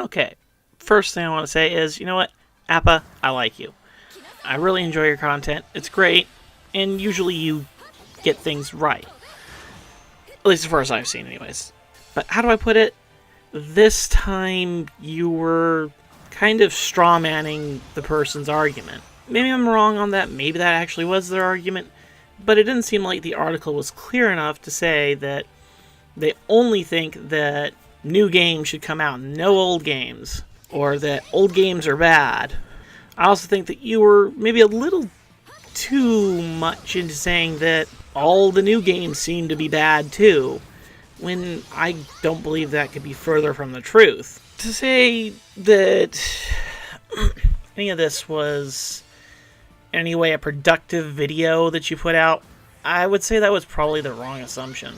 Okay, first thing I want to say is, you know what? Appa, I like you. I really enjoy your content. It's great, and usually you get things right. At least as far as I've seen, anyways. But how do I put it? This time you were kind of strawmanning the person's argument. Maybe I'm wrong on that. Maybe that actually was their argument. But it didn't seem like the article was clear enough to say that they only think that new games should come out, no old games, or that old games are bad. I also think that you were maybe a little too much into saying that all the new games seem to be bad too, when I don't believe that could be further from the truth. To say that any of this was in any way a productive video that you put out, I would say that was probably the wrong assumption.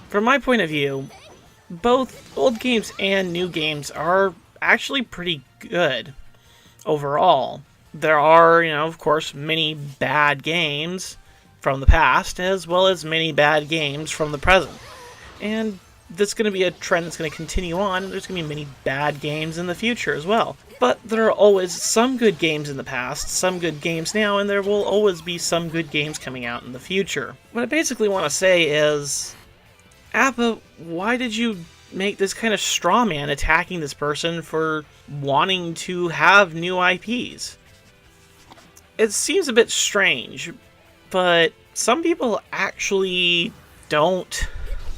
From my point of view, both old games and new games are actually pretty good overall. There are, of course, many bad games from the past, as well as many bad games from the present. And that's going to be a trend that's going to continue on, and there's going to be many bad games in the future as well. But there are always some good games in the past, some good games now, and there will always be some good games coming out in the future. What I basically want to say is, Appa, why did you make this kind of straw man attacking this person for wanting to have new IPs? It seems a bit strange, but some people actually don't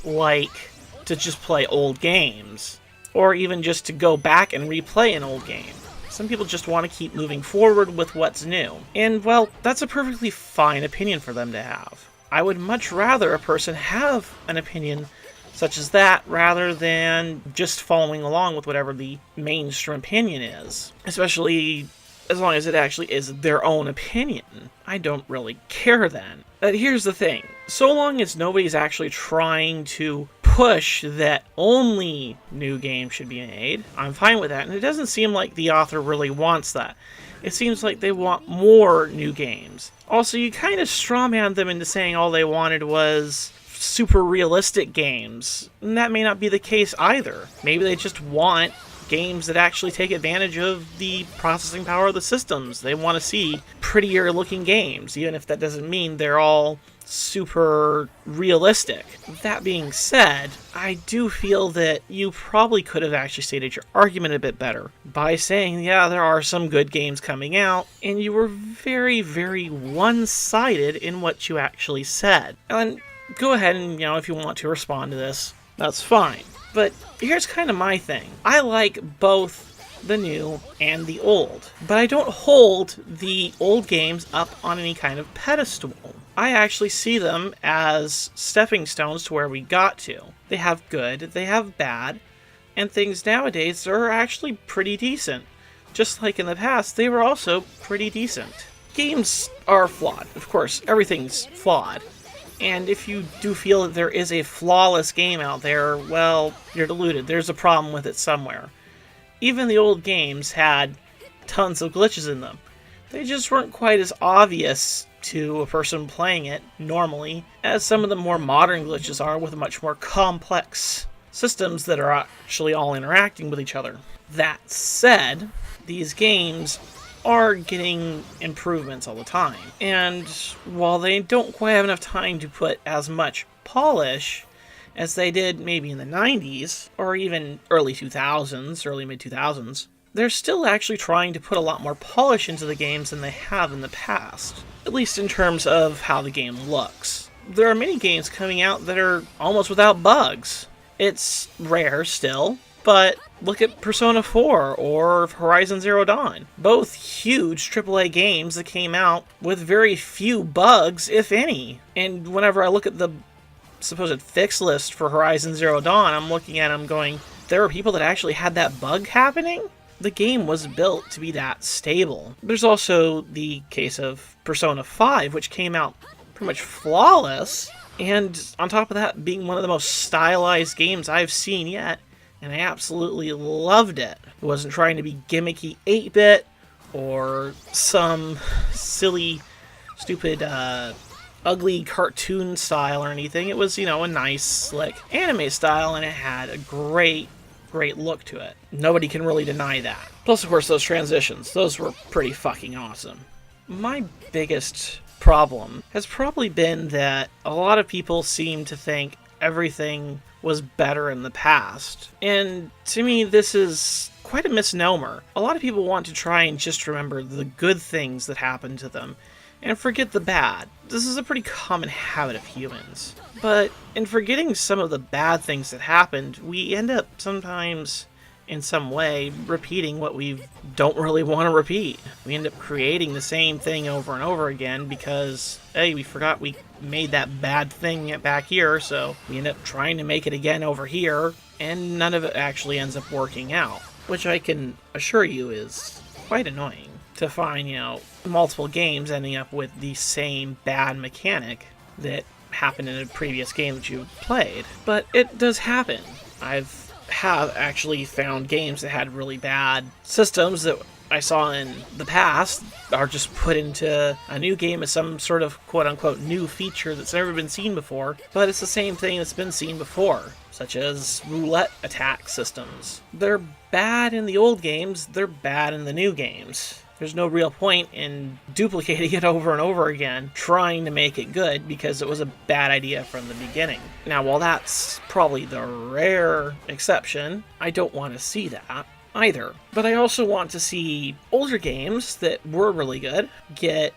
like to just play old games, or even just to go back and replay an old game. Some people just want to keep moving forward with what's new. And, well, that's a perfectly fine opinion for them to have. I would much rather a person have an opinion such as that, rather than just following along with whatever the mainstream opinion is. Especially as long as it actually is their own opinion. I don't really care then. But here's the thing. So long as nobody's actually trying to push that only new games should be made, I'm fine with that. And it doesn't seem like the author really wants that. It seems like they want more new games. Also, you kind of strawman them into saying all they wanted was super realistic games. And that may not be the case either. Maybe they just want games that actually take advantage of the processing power of the systems. They want to see prettier looking games, even if that doesn't mean they're all super realistic. That being said, I do feel that you probably could have actually stated your argument a bit better by saying, yeah, there are some good games coming out, and you were very, very one-sided in what you actually said. And go ahead and, if you want to respond to this, that's fine. But here's kind of my thing. I like both the new and the old, but I don't hold the old games up on any kind of pedestal. I actually see them as stepping stones to where we got to. They have good, they have bad, and things nowadays are actually pretty decent. Just like in the past, they were also pretty decent. Games are flawed. Of course, everything's flawed. And if you do feel that there is a flawless game out there, well, you're deluded. There's a problem with it somewhere. Even the old games had tons of glitches in them. They just weren't quite as obvious to a person playing it normally as some of the more modern glitches are, with much more complex systems that are actually all interacting with each other. That said, these games are getting improvements all the time. And while they don't quite have enough time to put as much polish as they did maybe in the 90s, or even early 2000s, early mid-2000s, they're still actually trying to put a lot more polish into the games than they have in the past, at least in terms of how the game looks. There are many games coming out that are almost without bugs. It's rare still, but look at Persona 4 or Horizon Zero Dawn. Both huge AAA games that came out with very few bugs, if any. And whenever I look at the supposed fix list for Horizon Zero Dawn, I'm looking at them going, there are people that actually had that bug happening? The game was built to be that stable. There's also the case of Persona 5, which came out pretty much flawless, and on top of that, being one of the most stylized games I've seen yet. And I absolutely loved it. It wasn't trying to be gimmicky 8-bit or some silly, stupid, ugly cartoon style or anything. It was, a nice, slick anime style, and it had a great great look to it. Nobody can really deny that. Plus, of course, those transitions. Those were pretty fucking awesome. My biggest problem has probably been that a lot of people seem to think everything was better in the past. And to me, this is quite a misnomer. A lot of people want to try and just remember the good things that happened to them and forget the bad. This is a pretty common habit of humans. But in forgetting some of the bad things that happened, we end up sometimes, in some way, repeating what we don't really want to repeat. We end up creating the same thing over and over again because, hey, we forgot we made that bad thing back here, so we end up trying to make it again over here, and none of it actually ends up working out. Which I can assure you is quite annoying to find, multiple games ending up with the same bad mechanic that happened in a previous game that you played. But it does happen. Have actually found games that had really bad systems that I saw in the past are just put into a new game as some sort of quote-unquote new feature that's never been seen before, but it's the same thing that's been seen before, such as roulette attack systems. They're bad in the old games, they're bad in the new games. There's no real point in duplicating it over and over again, trying to make it good, because it was a bad idea from the beginning. Now, while that's probably the rare exception, I don't want to see that either. But I also want to see older games that were really good get,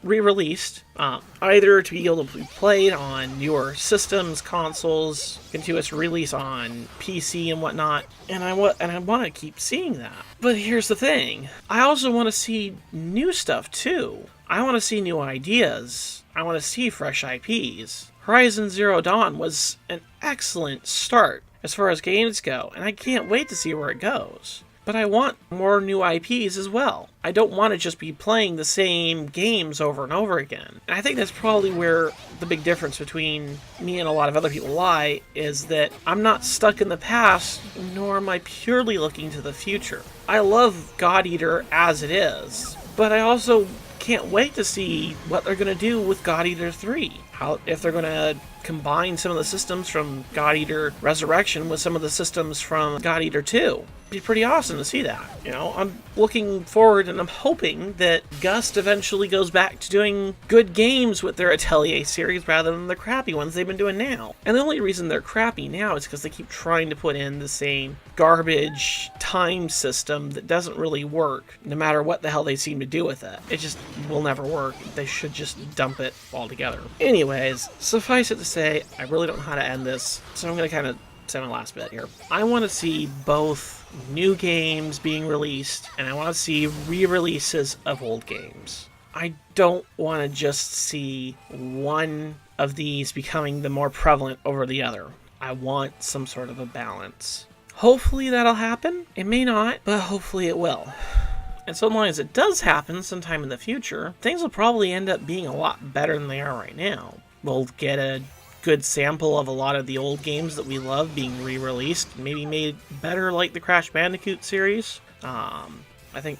re-released, either to be able to be played on newer systems, consoles, continuous release on PC and whatnot, and I want to keep seeing that. But here's the thing, I also want to see new stuff too. I want to see new ideas. I want to see fresh IPs. Horizon Zero Dawn was an excellent start as far as games go, and I can't wait to see where it goes. But I want more new IPs as well. I don't want to just be playing the same games over and over again. And I think that's probably where the big difference between me and a lot of other people lie, is that I'm not stuck in the past, nor am I purely looking to the future. I love God Eater as it is, but I also can't wait to see what they're going to do with God Eater 3. If they're going to combine some of the systems from God Eater Resurrection with some of the systems from God Eater 2. It'd be pretty awesome to see that. I'm looking forward and I'm hoping that Gust eventually goes back to doing good games with their Atelier series rather than the crappy ones they've been doing now. And the only reason they're crappy now is because they keep trying to put in the same garbage time system that doesn't really work, no matter what the hell they seem to do with it. It just will never work. They should just dump it altogether. Anyways, suffice it to say, I really don't know how to end this, so I'm going to kind of say my last bit here. I want to see both new games being released, and I want to see re-releases of old games. I don't want to just see one of these becoming the more prevalent over the other. I want some sort of a balance. Hopefully that'll happen. It may not, but hopefully it will. And so long as it does happen sometime in the future, things will probably end up being a lot better than they are right now. We'll get a good sample of a lot of the old games that we love being re-released, maybe made better, like the Crash Bandicoot series. I think,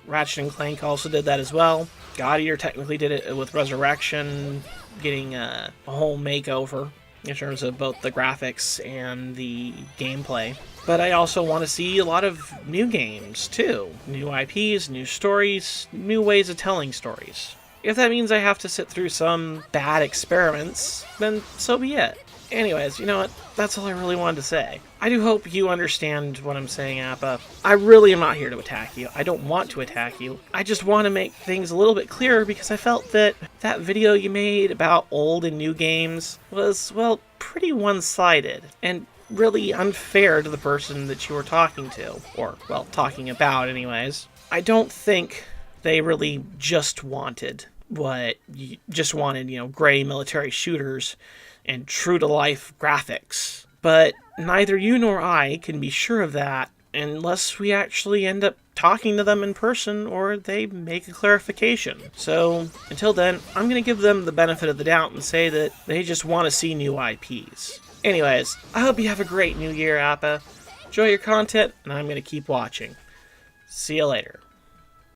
Ratchet & Clank also did that as well. God Eater technically did it with Resurrection, getting a whole makeover in terms of both the graphics and the gameplay. But I also want to see a lot of new games, too. New IPs, new stories, new ways of telling stories. If that means I have to sit through some bad experiments, then so be it. Anyways, you know what? That's all I really wanted to say. I do hope you understand what I'm saying, Appa. I really am not here to attack you. I don't want to attack you. I just want to make things a little bit clearer because I felt that that video you made about old and new games was, well, pretty one-sided and really unfair to the person that you were talking to. Or, well, talking about anyways. I don't think they really just wanted gray military shooters and true-to-life graphics. But neither you nor I can be sure of that unless we actually end up talking to them in person or they make a clarification. So, until then, I'm going to give them the benefit of the doubt and say that they just want to see new IPs. Anyways, I hope you have a great new year, Appa. Enjoy your content, and I'm going to keep watching. See you later.